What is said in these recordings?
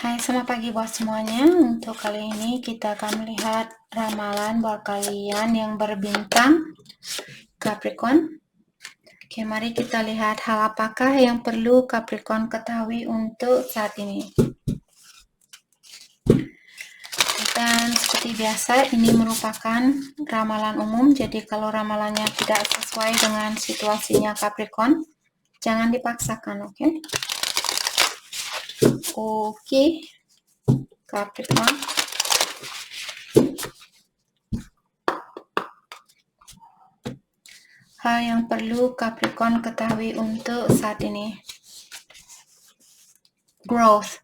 Hai, selamat pagi buat semuanya. Untuk kali ini kita akan melihat ramalan buat kalian yang berbintang Capricorn. Oke, mari kita lihat hal apakah yang perlu Capricorn ketahui untuk saat ini. Dan seperti biasa, ini merupakan ramalan umum. Jadi kalau ramalannya tidak sesuai dengan situasinya Capricorn, jangan dipaksakan, oke? Oke, Capricorn. Hal yang perlu Capricorn ketahui untuk saat ini. Growth.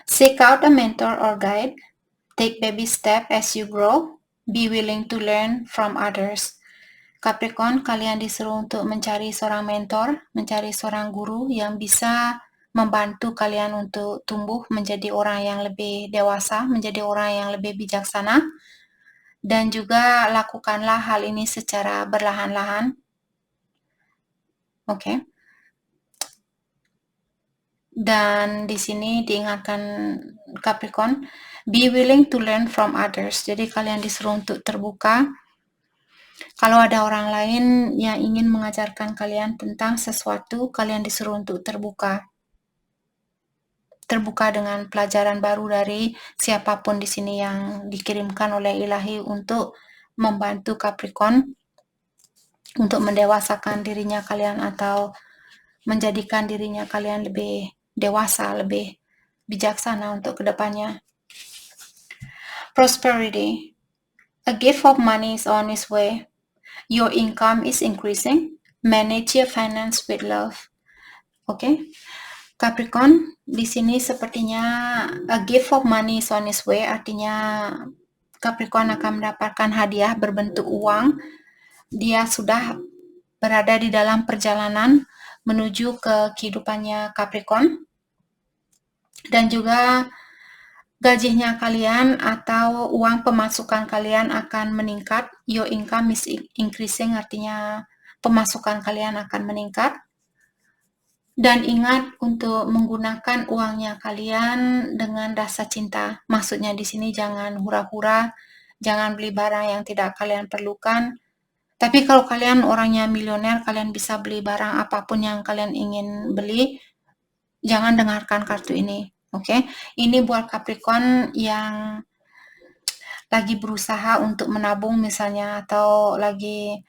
Seek out a mentor or guide. Take baby step as you grow. Be willing to learn from others. Capricorn, kalian disuruh untuk mencari seorang mentor, mencari seorang guru yang bisa membantu kalian untuk tumbuh menjadi orang yang lebih dewasa, menjadi orang yang lebih bijaksana. Dan juga lakukanlah hal ini secara berlahan-lahan. Oke. Dan di sini diingatkan Capricorn, be willing to learn from others. Jadi kalian disuruh untuk terbuka. Kalau ada orang lain yang ingin mengajarkan kalian tentang sesuatu, kalian disuruh untuk terbuka. Terbuka dengan pelajaran baru dari siapapun di sini yang dikirimkan oleh Ilahi untuk membantu Capricorn untuk mendewasakan dirinya kalian atau menjadikan dirinya kalian lebih dewasa, lebih bijaksana untuk kedepannya. Prosperity. A gift of money is on its way. Your income is increasing. Manage your finance with love. Oke. Capricorn, di sini sepertinya a gift of money is on its way, artinya Capricorn akan mendapatkan hadiah berbentuk uang. Dia sudah berada di dalam perjalanan menuju ke kehidupannya Capricorn. Dan juga gajinya kalian atau uang pemasukan kalian akan meningkat. Your income is increasing, artinya pemasukan kalian akan meningkat. Dan ingat untuk menggunakan uangnya kalian dengan rasa cinta. Maksudnya di sini jangan hura-hura, jangan beli barang yang tidak kalian perlukan. Tapi kalau kalian orangnya milioner, kalian bisa beli barang apapun yang kalian ingin beli. Jangan dengarkan kartu ini. Oke, ini buat Capricorn yang lagi berusaha untuk menabung misalnya, atau lagi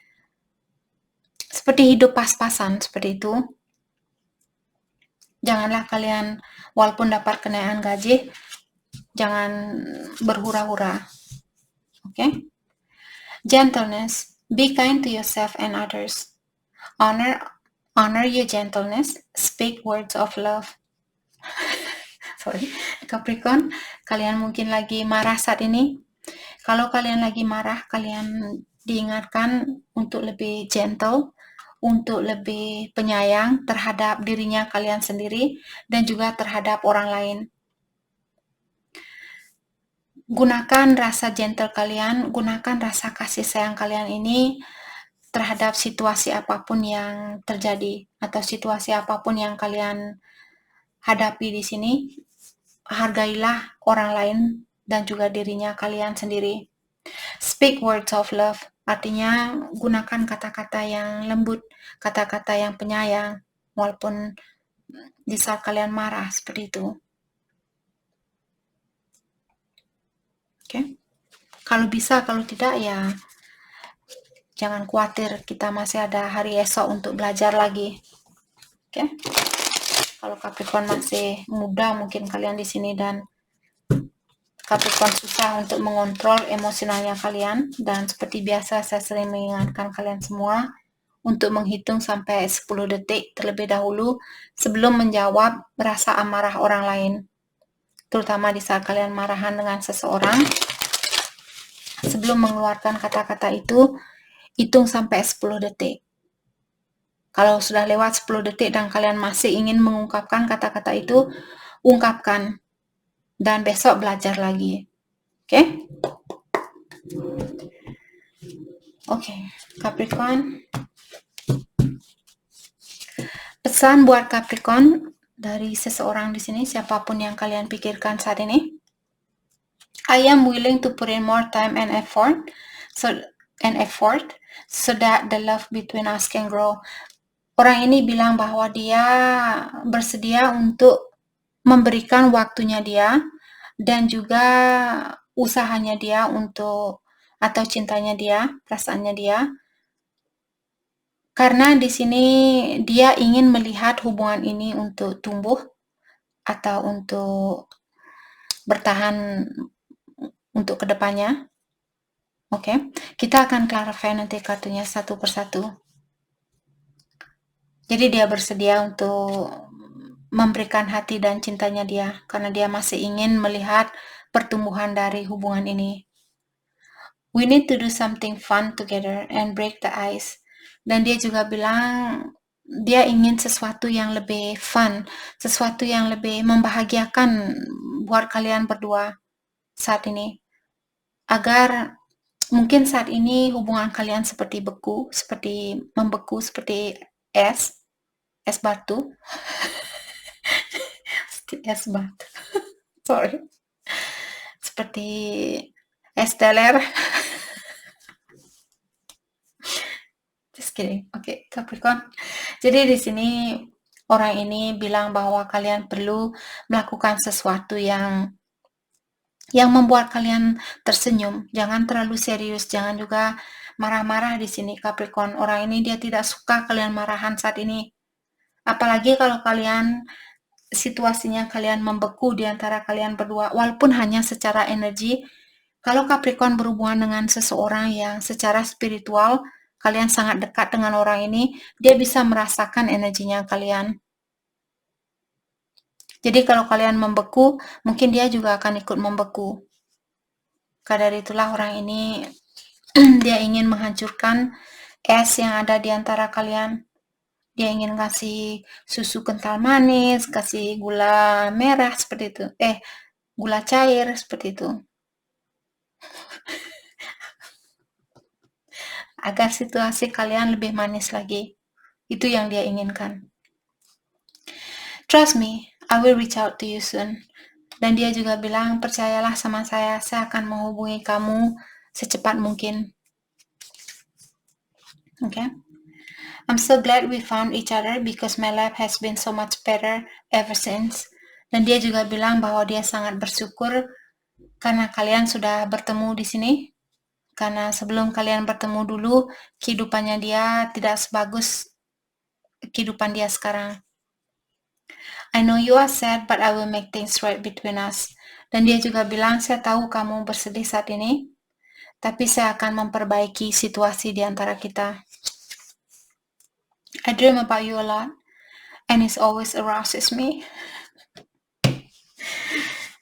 seperti hidup pas-pasan seperti itu. Janganlah kalian walaupun dapat kenaikan gaji, jangan berhura-hura. Oke? Gentleness. Be kind to yourself and others. Honor your gentleness. Speak words of love. Sorry, Capricorn, kalian mungkin lagi marah saat ini. Kalau kalian lagi marah, kalian diingatkan untuk lebih gentle, untuk lebih penyayang terhadap dirinya kalian sendiri dan juga terhadap orang lain. Gunakan rasa gentle kalian, gunakan rasa kasih sayang kalian ini terhadap situasi apapun yang terjadi atau situasi apapun yang kalian hadapi di sini. Hargailah orang lain dan juga dirinya kalian sendiri. Speak words of love, artinya gunakan kata-kata yang lembut, kata-kata yang penyayang, walaupun di saat kalian marah seperti itu. Oke? Kalau bisa, kalau tidak ya jangan khawatir, kita masih ada hari esok untuk belajar lagi. Oke? Kalau Capricorn masih muda mungkin kalian di sini dan Capricorn susah untuk mengontrol emosionalnya kalian, dan seperti biasa saya sering mengingatkan kalian semua untuk menghitung sampai 10 detik terlebih dahulu sebelum menjawab rasa amarah orang lain. Terutama di saat kalian marahan dengan seseorang, sebelum mengeluarkan kata-kata itu, hitung sampai 10 detik. Kalau sudah lewat 10 detik dan kalian masih ingin mengungkapkan kata-kata itu, ungkapkan. Dan besok belajar lagi. Oke? Oke, Capricorn. Pesan buat Capricorn, dari seseorang di sini, siapapun yang kalian pikirkan saat ini. I am willing to put in more time and effort so that the love between us can grow. Orang ini bilang bahwa dia bersedia untuk memberikan waktunya dia dan juga usahanya dia untuk atau cintanya dia, perasaannya dia. Karena di sini dia ingin melihat hubungan ini untuk tumbuh atau untuk bertahan untuk kedepannya. Oke, kita akan clarify nanti kartunya satu persatu. Jadi dia bersedia untuk memberikan hati dan cintanya dia karena dia masih ingin melihat pertumbuhan dari hubungan ini. We need to do something fun together and break the ice. Dan dia juga bilang dia ingin sesuatu yang lebih fun, sesuatu yang lebih membahagiakan buat kalian berdua saat ini. Agar mungkin saat ini hubungan kalian seperti membeku, seperti es batu. Es batu. Sorry. Seperti es teler. Just kidding. Oke, Capricorn. Jadi di sini orang ini bilang bahwa kalian perlu melakukan sesuatu yang membuat kalian tersenyum. Jangan terlalu serius, jangan juga marah-marah di sini Capricorn. Orang ini dia tidak suka kalian marahan saat ini. Apalagi kalau kalian situasinya kalian membeku di antara kalian berdua, walaupun hanya secara energi. Kalau Capricorn berhubungan dengan seseorang yang secara spiritual kalian sangat dekat dengan orang ini, dia bisa merasakan energinya kalian. Jadi kalau kalian membeku, mungkin dia juga akan ikut membeku. Karena dari itulah orang ini dia ingin menghancurkan es yang ada di antara kalian. Dia ingin kasih susu kental manis, kasih gula merah seperti itu. Gula cair seperti itu. Agar situasi kalian lebih manis lagi. Itu yang dia inginkan. Trust me, I will reach out to you soon. Dan dia juga bilang, percayalah sama saya akan menghubungi kamu secepat mungkin. Okay? I'm so glad we found each other because my life has been so much better ever since. Dan dia juga bilang bahwa dia sangat bersyukur karena kalian sudah bertemu di sini. Karena sebelum kalian bertemu dulu, kehidupannya dia tidak sebagus kehidupan dia sekarang. I know you are sad, but I will make things right between us. Dan dia juga bilang, saya tahu kamu bersedih saat ini, tapi saya akan memperbaiki situasi di antara kita. I dream about you a lot, and it always arouses me.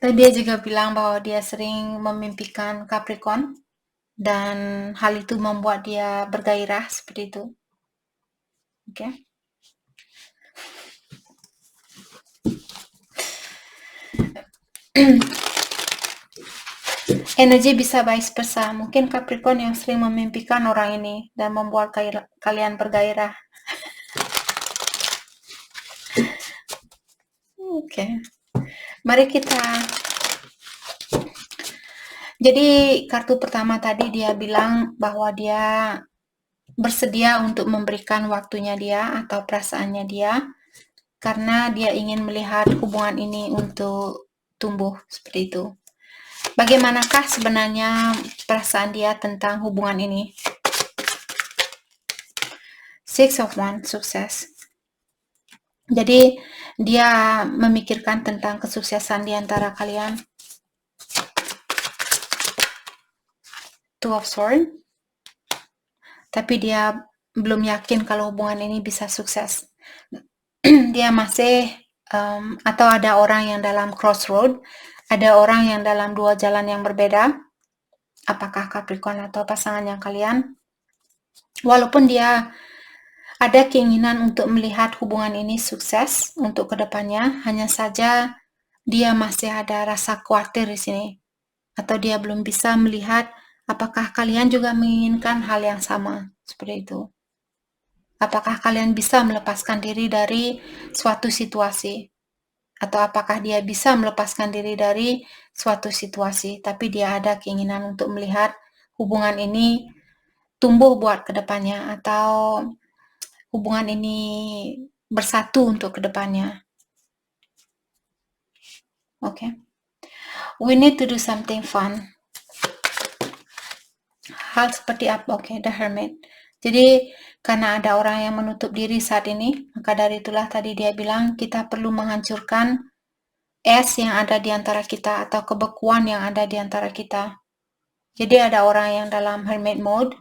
Dan dia juga bilang bahwa dia sering memimpikan Capricorn, dan hal itu membuat dia bergairah seperti itu. Oke. Energi bisa vice versa. Mungkin Capricorn yang sering memimpikan orang ini dan membuat kalian bergairah. Oke. Mari kita. Jadi kartu pertama tadi dia bilang bahwa dia bersedia untuk memberikan waktunya dia atau perasaannya dia karena dia ingin melihat hubungan ini untuk tumbuh seperti itu. Bagaimanakah sebenarnya perasaan dia tentang hubungan ini? Six of Wands, sukses. Jadi dia memikirkan tentang kesuksesan di antara kalian. Two of Swords. Tapi dia belum yakin kalau hubungan ini bisa sukses. Dia masih atau ada orang yang dalam crossroad, ada orang yang dalam dua jalan yang berbeda. Apakah Capricorn atau pasangannya kalian? Walaupun dia ada keinginan untuk melihat hubungan ini sukses untuk kedepannya, hanya saja dia masih ada rasa khawatir di sini. Atau dia belum bisa melihat apakah kalian juga menginginkan hal yang sama seperti itu. Apakah kalian bisa melepaskan diri dari suatu situasi? atau apakah dia bisa melepaskan diri dari suatu situasi, tapi dia ada keinginan untuk melihat hubungan ini tumbuh buat kedepannya, atau hubungan ini bersatu untuk kedepannya. Okay. We need to do something fun. Hal seperti apa? Okay, the hermit. Jadi karena ada orang yang menutup diri saat ini, maka dari itulah tadi dia bilang kita perlu menghancurkan es yang ada di antara kita atau kebekuan yang ada di antara kita. Jadi ada orang yang dalam hermit mode.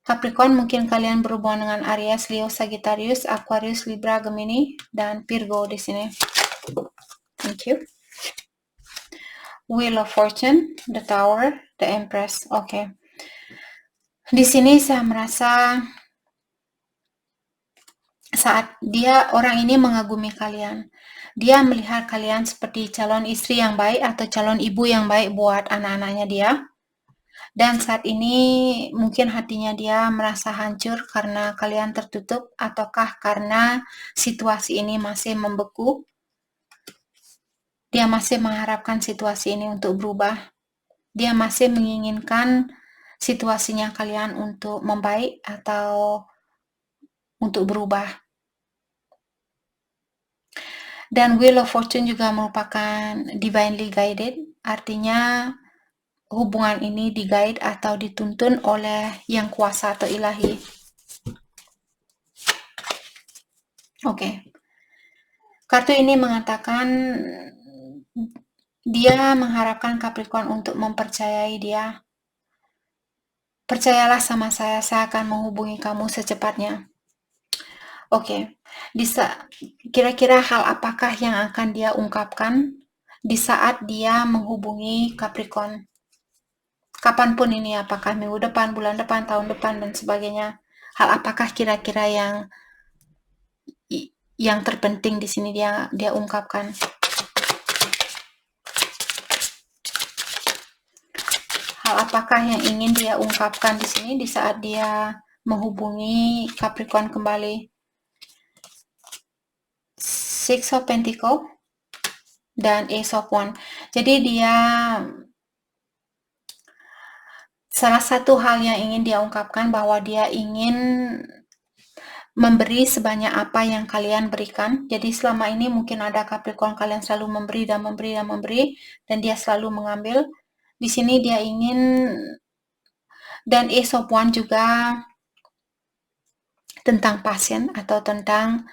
Capricorn, mungkin kalian berhubungan dengan Aries, Leo, Sagittarius, Aquarius, Libra, Gemini, dan Virgo di sini. Thank you. Wheel of Fortune, the Tower, the Empress. Okay. Di sini saya merasa saat orang ini mengagumi kalian, dia melihat kalian seperti calon istri yang baik atau calon ibu yang baik buat anak-anaknya dia. Dan saat ini mungkin hatinya dia merasa hancur karena kalian tertutup, ataukah karena situasi ini masih membeku. Dia masih mengharapkan situasi ini untuk berubah. Dia masih menginginkan situasinya kalian untuk membaik atau untuk berubah. Dan Wheel of Fortune juga merupakan divinely guided, artinya hubungan ini di-guide atau dituntun oleh yang kuasa atau ilahi. Oke. Kartu ini mengatakan dia mengharapkan Capricorn untuk mempercayai dia. Percayalah sama saya akan menghubungi kamu secepatnya. Oke. Kira-kira hal apakah yang akan dia ungkapkan di saat dia menghubungi Capricorn? Kapanpun ini, apakah minggu depan, bulan depan, tahun depan, dan sebagainya. Hal apakah kira-kira yang terpenting di sini dia ungkapkan? Hal apakah yang ingin dia ungkapkan di sini di saat dia menghubungi Capricorn kembali? Six of Pentacles dan Ace of Wands. Jadi salah satu hal yang ingin dia ungkapkan bahwa dia ingin memberi sebanyak apa yang kalian berikan. Jadi selama ini mungkin ada Capricorn kalian selalu memberi dan memberi dan memberi, dan dia selalu mengambil. Di sini dia ingin, dan Ace of Wands juga tentang passion atau tentang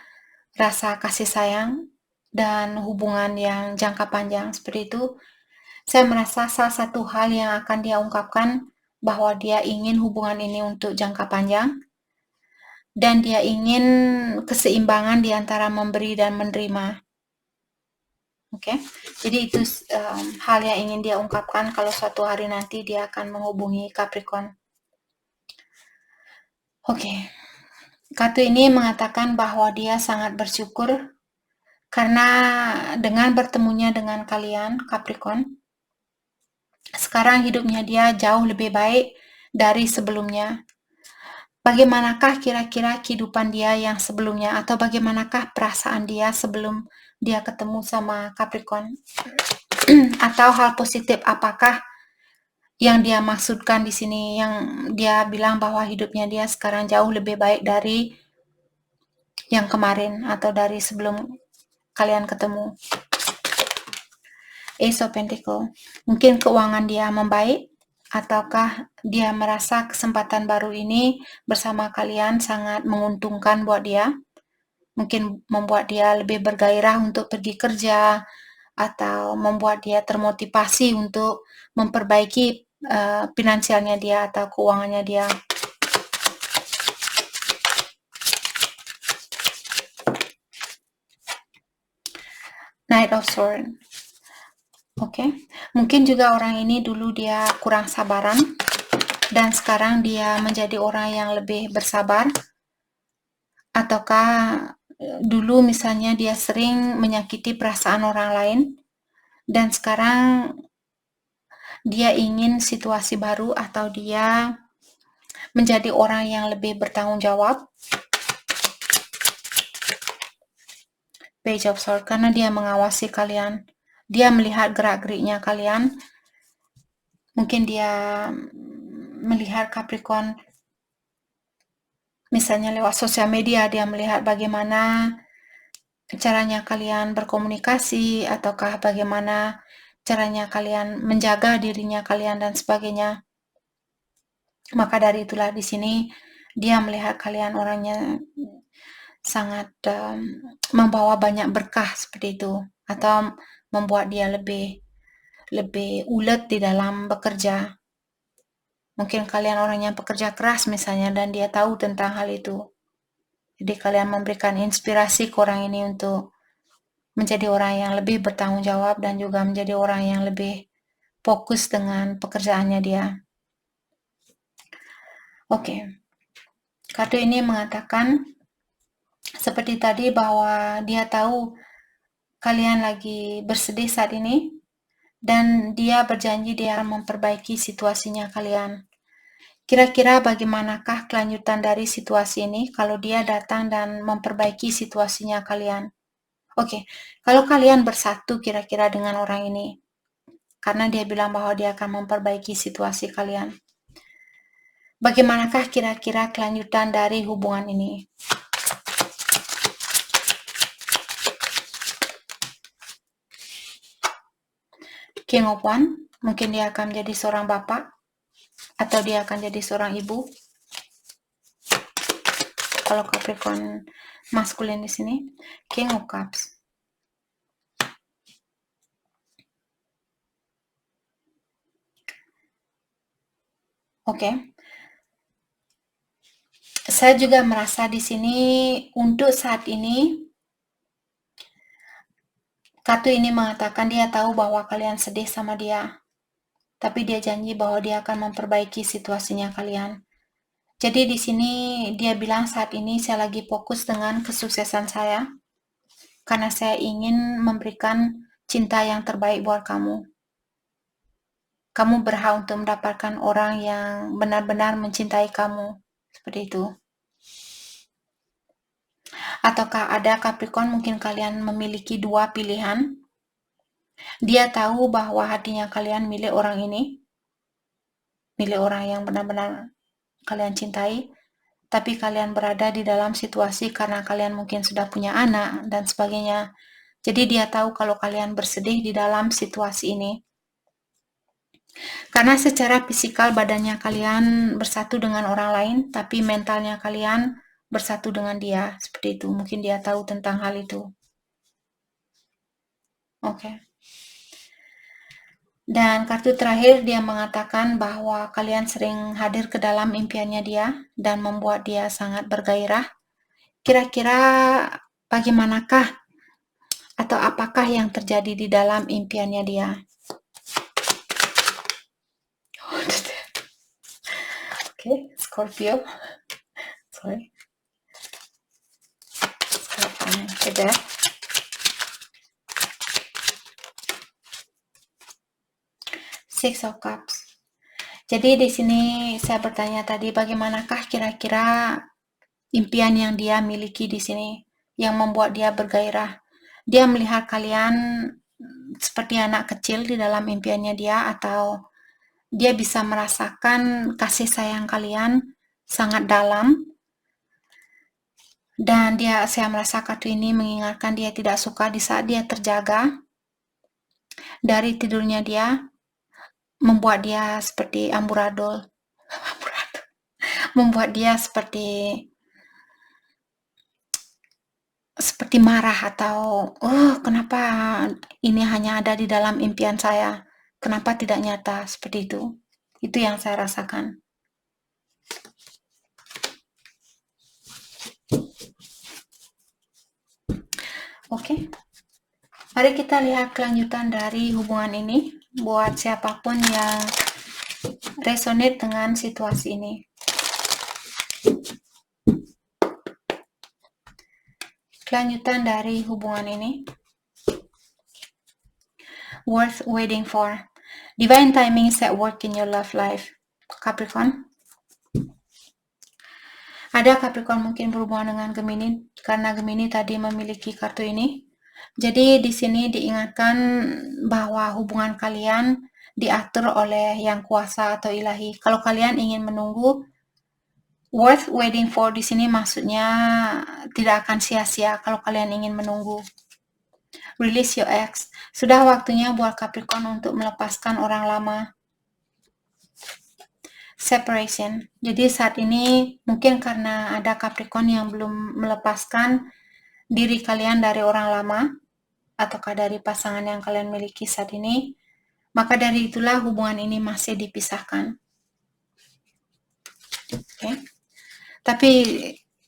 rasa kasih sayang dan hubungan yang jangka panjang seperti itu. Saya merasa salah satu hal yang akan dia ungkapkan bahwa dia ingin hubungan ini untuk jangka panjang dan dia ingin keseimbangan di antara memberi dan menerima. Oke, jadi itu hal yang ingin dia ungkapkan kalau suatu hari nanti dia akan menghubungi Capricorn. Oke, kartu ini mengatakan bahwa dia sangat bersyukur karena dengan bertemunya dengan kalian, Capricorn, sekarang hidupnya dia jauh lebih baik dari sebelumnya. Bagaimanakah kira-kira kehidupan dia yang sebelumnya, atau bagaimanakah perasaan dia sebelum dia ketemu sama Capricorn? Atau hal positif apakah yang dia maksudkan di sini, yang dia bilang bahwa hidupnya dia sekarang jauh lebih baik dari yang kemarin atau dari sebelum kalian ketemu? Ace of Pentacles. Mungkin keuangan dia membaik, ataukah dia merasa kesempatan baru ini bersama kalian sangat menguntungkan buat dia? Mungkin membuat dia lebih bergairah untuk pergi kerja, atau membuat dia termotivasi untuk memperbaiki finansialnya dia atau keuangannya dia. Knight of Swords. Oke. Mungkin juga orang ini dulu dia kurang sabaran dan sekarang dia menjadi orang yang lebih bersabar, ataukah dulu misalnya dia sering menyakiti perasaan orang lain dan sekarang dia ingin situasi baru, atau dia menjadi orang yang lebih bertanggung jawab. Page of Swords, karena dia mengawasi kalian. Dia melihat gerak-geriknya kalian. Mungkin dia melihat Capricorn, misalnya lewat sosial media, dia melihat bagaimana caranya kalian berkomunikasi, ataukah bagaimana caranya kalian menjaga dirinya kalian dan sebagainya. Maka dari itulah di sini dia melihat kalian orangnya sangat membawa banyak berkah seperti itu, atau membuat dia lebih ulet di dalam bekerja. Mungkin kalian orang yang pekerja keras misalnya, dan dia tahu tentang hal itu. Jadi kalian memberikan inspirasi ke orang ini untuk menjadi orang yang lebih bertanggung jawab dan juga menjadi orang yang lebih fokus dengan pekerjaannya dia. Oke. Kartu ini mengatakan seperti tadi bahwa dia tahu kalian lagi bersedih saat ini, dan dia berjanji dia akan memperbaiki situasinya kalian. Kira-kira bagaimanakah kelanjutan dari situasi ini kalau dia datang dan memperbaiki situasinya kalian? Oke, kalau kalian bersatu kira-kira dengan orang ini, karena dia bilang bahwa dia akan memperbaiki situasi kalian. Bagaimanakah kira-kira kelanjutan dari hubungan ini? King of Wands, mungkin dia akan menjadi seorang bapak, atau dia akan jadi seorang ibu. Kalau Capricorn maskulin di sini, King of Cups. Oke. Saya juga merasa di sini untuk saat ini kartu ini mengatakan dia tahu bahwa kalian sedih sama dia, tapi dia janji bahwa dia akan memperbaiki situasinya kalian. Jadi di sini dia bilang saat ini saya lagi fokus dengan kesuksesan saya, karena saya ingin memberikan cinta yang terbaik buat kamu. Kamu berhak untuk mendapatkan orang yang benar-benar mencintai kamu, seperti itu. Ataukah ada Capricorn, mungkin kalian memiliki dua pilihan. Dia tahu bahwa hatinya kalian milik orang ini, milik orang yang benar-benar kalian cintai, tapi kalian berada di dalam situasi karena kalian mungkin sudah punya anak dan sebagainya. Jadi dia tahu kalau kalian bersedih di dalam situasi ini. Karena secara fisikal badannya kalian bersatu dengan orang lain, tapi mentalnya kalian bersatu dengan dia. Seperti itu. Mungkin dia tahu tentang hal itu. Oke. Dan kartu terakhir dia mengatakan bahwa kalian sering hadir ke dalam impiannya dia dan membuat dia sangat bergairah. Kira-kira bagaimanakah atau apakah yang terjadi di dalam impiannya dia? Oke, Scorpio. Sorry. Scorpio. Six of Cups. Jadi di sini saya bertanya tadi, bagaimanakah kira-kira impian yang dia miliki di sini yang membuat dia bergairah? Dia melihat kalian seperti anak kecil di dalam impiannya dia, atau dia bisa merasakan kasih sayang kalian sangat dalam, dan saya merasa kartu ini mengingatkan dia tidak suka di saat dia terjaga dari tidurnya dia, membuat dia seperti amburadul, membuat dia seperti marah, atau kenapa ini hanya ada di dalam impian saya, kenapa tidak nyata, seperti itu. Itu yang saya rasakan. Oke. Mari kita lihat kelanjutan dari hubungan ini buat siapapun yang resonate dengan situasi ini. Kelanjutan dari hubungan ini. Worth waiting for. Divine timing is at work in your love life. Capricorn. Ada Capricorn mungkin berhubungan dengan Gemini, karena Gemini tadi memiliki kartu ini. Jadi di sini diingatkan bahwa hubungan kalian diatur oleh yang kuasa atau ilahi. Kalau kalian ingin menunggu, worth waiting for di sini maksudnya tidak akan sia-sia kalau kalian ingin menunggu. Release your ex. Sudah waktunya buat Capricorn untuk melepaskan orang lama. Separation. Jadi saat ini mungkin karena ada Capricorn yang belum melepaskan diri kalian dari orang lama ataukah dari pasangan yang kalian miliki saat ini, maka dari itulah hubungan ini masih dipisahkan. Okay? Tapi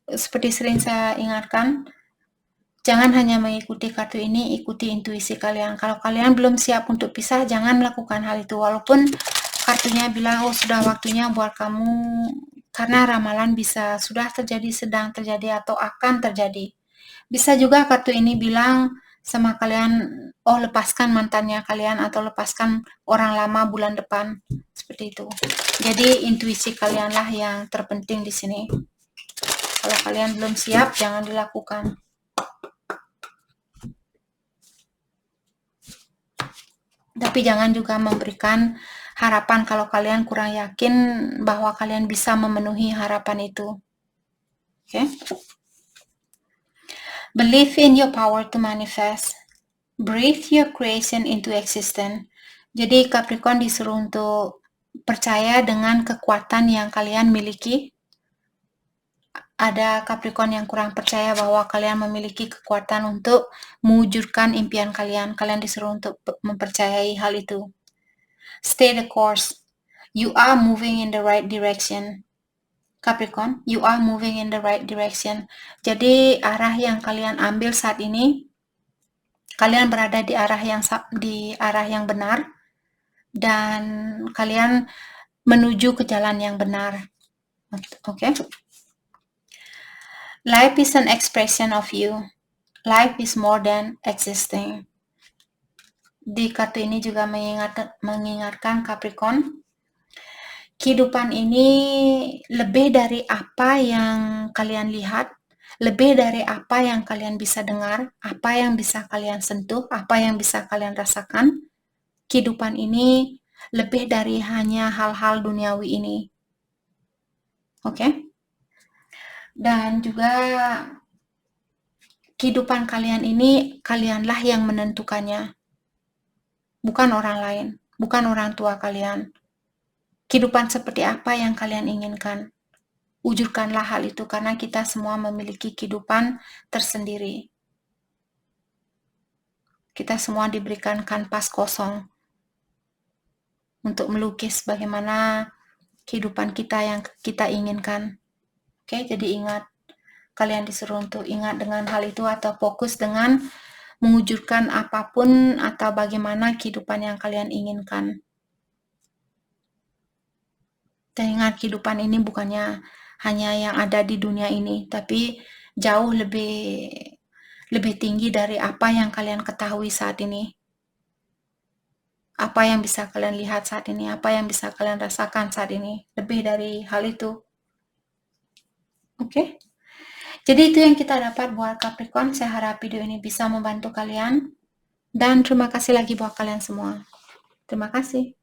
seperti sering saya ingatkan, jangan hanya mengikuti kartu ini, ikuti intuisi kalian. Kalau kalian belum siap untuk pisah, jangan melakukan hal itu. Walaupun kartunya bilang, oh sudah waktunya buat kamu, karena ramalan bisa sudah terjadi, sedang terjadi, atau akan terjadi. Bisa juga kartu ini bilang sama kalian, oh lepaskan mantannya kalian, atau lepaskan orang lama bulan depan. Seperti itu. Jadi intuisi kalianlah yang terpenting di sini. Kalau kalian belum siap, jangan dilakukan. Tapi jangan juga memberikan harapan kalau kalian kurang yakin bahwa kalian bisa memenuhi harapan itu. Okay? Believe in your power to manifest. Breathe your creation into existence. Jadi Capricorn disuruh untuk percaya dengan kekuatan yang kalian miliki. Ada Capricorn yang kurang percaya bahwa kalian memiliki kekuatan untuk mewujudkan impian kalian. Kalian disuruh untuk mempercayai hal itu. Stay the course. You are moving in the right direction. Capricorn, you are moving in the right direction. Jadi arah yang kalian ambil saat ini, kalian berada di arah yang benar dan kalian menuju ke jalan yang benar. Okay? Life is an expression of you. Life is more than existing. Di kartu ini juga mengingatkan Capricorn, kehidupan ini lebih dari apa yang kalian lihat, lebih dari apa yang kalian bisa dengar, apa yang bisa kalian sentuh, apa yang bisa kalian rasakan. Kehidupan ini lebih dari hanya hal-hal duniawi ini. Oke? Dan juga kehidupan kalian ini, kalianlah yang menentukannya. Bukan orang lain, bukan orang tua kalian. Kehidupan seperti apa yang kalian inginkan. Wujudkanlah hal itu karena kita semua memiliki kehidupan tersendiri. Kita semua diberikan kanvas kosong untuk melukis bagaimana kehidupan kita yang kita inginkan. Oke, jadi ingat, kalian disuruh untuk ingat dengan hal itu atau fokus dengan mewujudkan apapun atau bagaimana kehidupan yang kalian inginkan. Dan ingat, kehidupan ini bukannya hanya yang ada di dunia ini, tapi jauh lebih tinggi dari apa yang kalian ketahui saat ini. Apa yang bisa kalian lihat saat ini, apa yang bisa kalian rasakan saat ini. Lebih dari hal itu. Oke? Jadi itu yang kita dapat buat Capricorn. Saya harap video ini bisa membantu kalian. Dan terima kasih lagi buat kalian semua. Terima kasih.